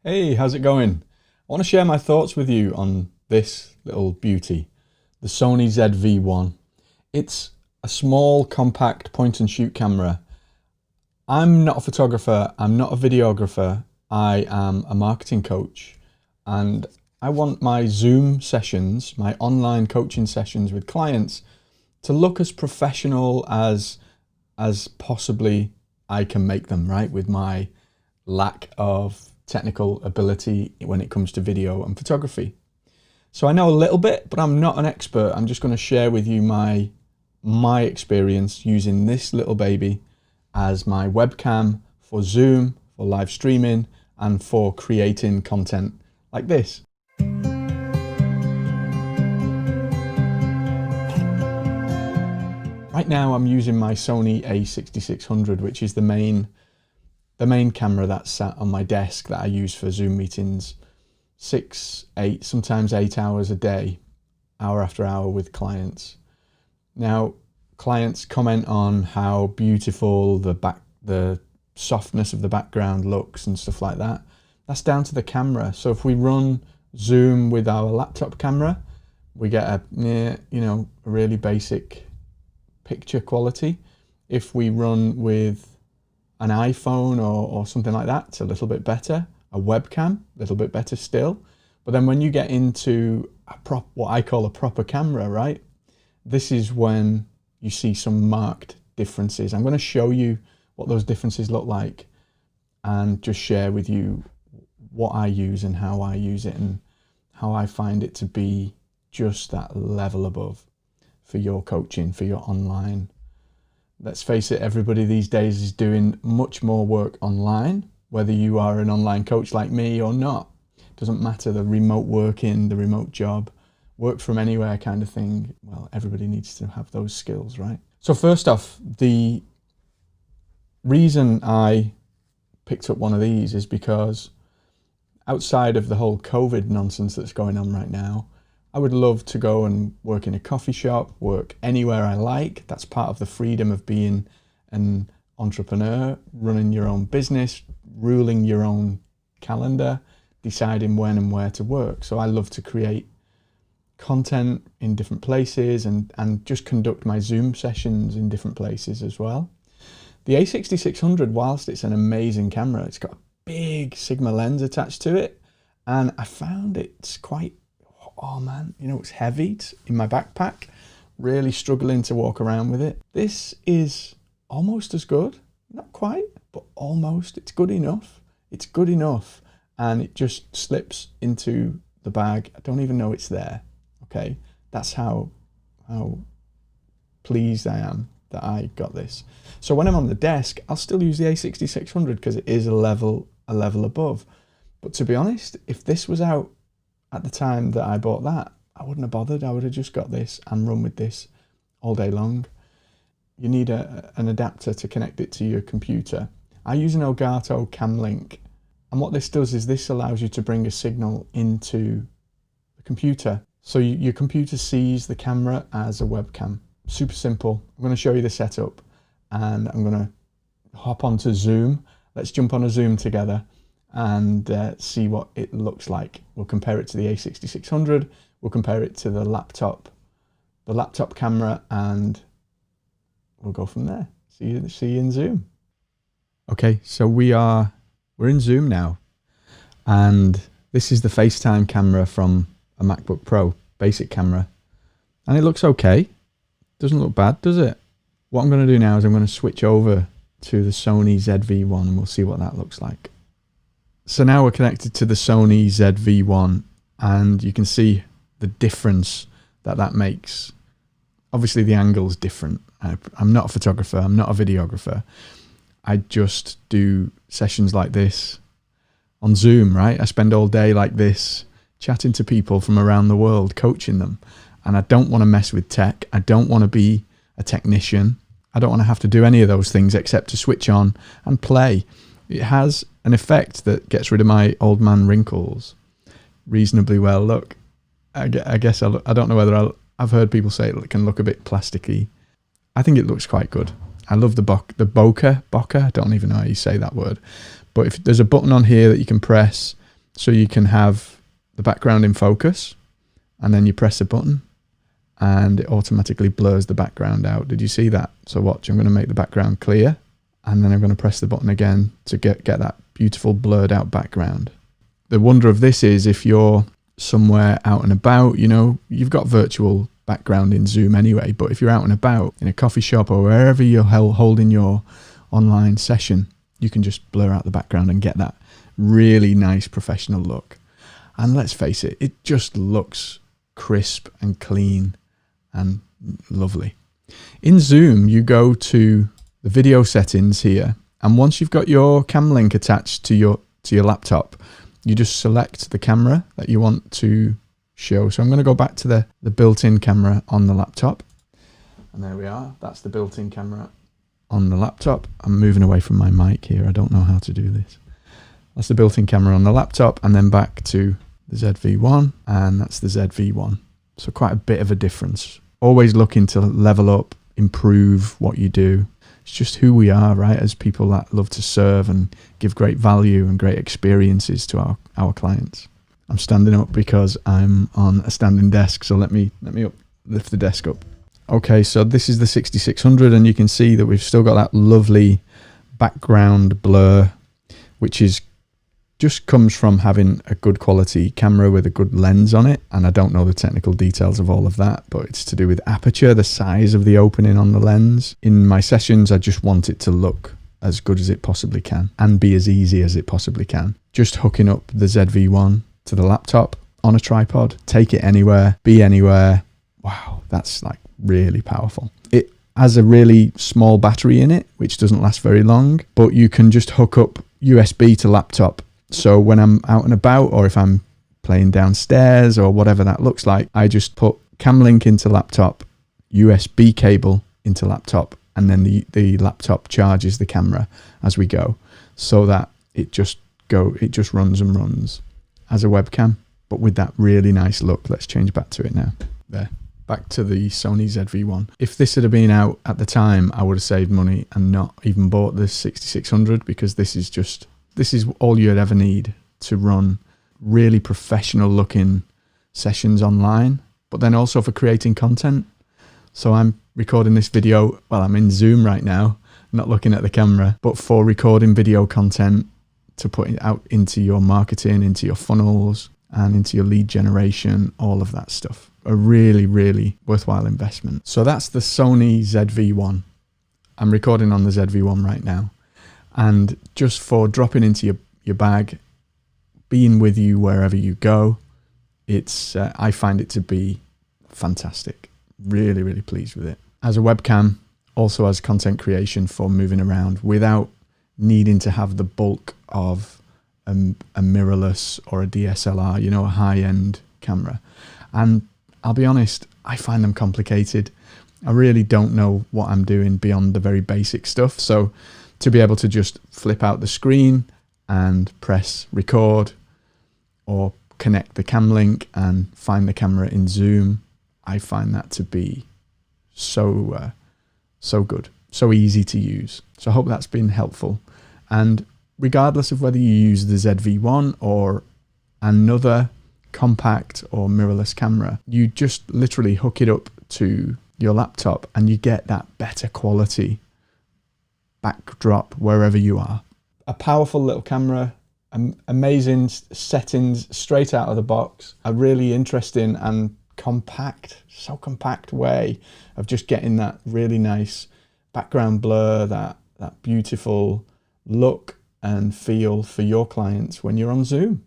Hey, how's it going? I want to share my thoughts with you on this little beauty, the Sony ZV1. It's a small, compact point and shoot camera. I'm not a photographer, I'm not a videographer, I am a marketing coach, and I want my Zoom sessions, my online coaching sessions with clients to look as professional as possibly I can make them, right? With my lack of technical ability when it comes to video and photography. So I know a little bit, but I'm not an expert. I'm just going to share with you my experience using this little baby as my webcam for Zoom, for live streaming, and for creating content like this. Right now I'm using my Sony A6600, which is the main camera that's sat on my desk that I use for Zoom meetings 6, 8, sometimes 8 hours a day, hour after hour with clients. Now, clients comment on how beautiful the softness of the background looks and stuff like that. That's down to the camera. So if we run Zoom with our laptop camera, we get a really basic picture quality. If we run with an iPhone or something like that, it's a little bit better. A webcam, a little bit better still. But then when you get into what I call a proper camera, right? This is when you see some marked differences. I'm going to show you what those differences look like and just share with you what I use and how I use it and how I find it to be just that level above for your coaching, for your online. Let's face it, everybody these days is doing much more work online, whether you are an online coach like me or not. It doesn't matter, the remote working, the remote job, work from anywhere kind of thing. Well, everybody needs to have those skills, right? So first off, the reason I picked up one of these is because outside of the whole COVID nonsense that's going on right now, I would love to go and work in a coffee shop, work anywhere I like. That's part of the freedom of being an entrepreneur, running your own business, ruling your own calendar, deciding when and where to work. So I love to create content in different places and just conduct my Zoom sessions in different places as well. The A6600, whilst it's an amazing camera, it's got a big Sigma lens attached to it. And I found it's quite, oh man, it's heavy. It's in my backpack, really struggling to walk around with it. This is almost as good, not quite, but almost. It's good enough. It's good enough. And it just slips into the bag. I don't even know it's there. Okay. That's how pleased I am that I got this. So when I'm on the desk, I'll still use the A6600 because it is a level above. But to be honest, if this was out at the time that I bought that, I wouldn't have bothered. I would have just got this and run with this all day long. You need an adapter to connect it to your computer. I use an Elgato Camlink. And what this does is this allows you to bring a signal into the computer. So your computer sees the camera as a webcam. Super simple. I'm going to show you the setup and I'm going to hop onto Zoom. Let's jump on a Zoom together and see what it looks like. We'll compare it to the A6600, we'll compare it to the laptop camera, and we'll go from there. See you in Zoom. Okay, so we're in Zoom now, and this is the FaceTime camera from a MacBook Pro, basic camera, and it looks okay. Doesn't look bad, does it? What I'm going to do now is I'm going to switch over to the Sony ZV1 and we'll see what that looks like. So now we're connected to the Sony ZV1 and you can see the difference that makes. Obviously the angle's different. I'm not a photographer, I'm not a videographer. I just do sessions like this on Zoom, right? I spend all day like this, chatting to people from around the world, coaching them. And I don't want to mess with tech. I don't want to be a technician. I don't want to have to do any of those things except to switch on and play. It has an effect that gets rid of my old man wrinkles reasonably well. Look, I guess I don't know whether I've heard people say it can look a bit plasticky. I think it looks quite good. I love the bokeh. I don't even know how you say that word. But if there's a button on here that you can press So you can have the background in focus, and then you press a button and it automatically blurs the background out. Did you see that? So watch, I'm going to make the background clear, and then I'm going to press the button again to get that beautiful blurred out background. The wonder of this is if you're somewhere out and about, you know, you've got virtual background in Zoom anyway, but if you're out and about in a coffee shop or wherever you're holding your online session, you can just blur out the background and get that really nice professional look. And let's face it, it just looks crisp and clean and lovely. In Zoom, you go to the video settings here, and once you've got your Camlink attached to your laptop, you just select the camera that you want to show. So I'm going to go back to the built-in camera on the laptop, and there we are. That's the built-in camera on the laptop. I'm moving away from my mic here. I don't know how to do this. That's the built-in camera on the laptop, and then back to the ZV1, and that's the ZV1. So quite a bit of a difference. Always looking to level up, improve what you do. It's just who we are, right? As people that love to serve and give great value and great experiences to our clients. I'm standing up because I'm on a standing desk. So let me lift the desk up. Okay, so this is the 6600, and you can see that we've still got that lovely background blur, which is just comes from having a good quality camera with a good lens on it. And I don't know the technical details of all of that, but it's to do with aperture, the size of the opening on the lens. In my sessions, I just want it to look as good as it possibly can and be as easy as it possibly can. Just hooking up the ZV1 to the laptop on a tripod, take it anywhere, be anywhere. Wow, that's like really powerful. It has a really small battery in it, which doesn't last very long, but you can just hook up USB to laptop. So when I'm out and about, or if I'm playing downstairs or whatever that looks like, I just put Camlink into laptop, USB cable into laptop, and then the laptop charges the camera as we go, so that it just runs and runs as a webcam, but with that really nice look. Let's change back to it now. There, back to the Sony ZV1. If this had been out at the time, I would have saved money and not even bought this 6600, because this is all you'd ever need to run really professional looking sessions online, but then also for creating content. So I'm recording this video, well, I'm in Zoom right now, not looking at the camera, but for recording video content to put it out into your marketing, into your funnels, and into your lead generation, all of that stuff. A really, really worthwhile investment. So that's the Sony ZV1. I'm recording on the ZV1 right now. And just for dropping into your bag, being with you wherever you go, I find it to be fantastic. Really, really pleased with it. As a webcam, also as content creation for moving around without needing to have the bulk of a mirrorless or a DSLR, you know, a high-end camera. And I'll be honest, I find them complicated. I really don't know what I'm doing beyond the very basic stuff. So to be able to just flip out the screen and press record, or connect the Camlink and find the camera in Zoom, I find that to be so good, so easy to use. So I hope that's been helpful. And regardless of whether you use the ZV1 or another compact or mirrorless camera, you just literally hook it up to your laptop and you get that better quality backdrop wherever you are. A powerful little camera, amazing settings straight out of the box, a really interesting and compact way of just getting that really nice background blur, that beautiful look and feel for your clients when you're on Zoom.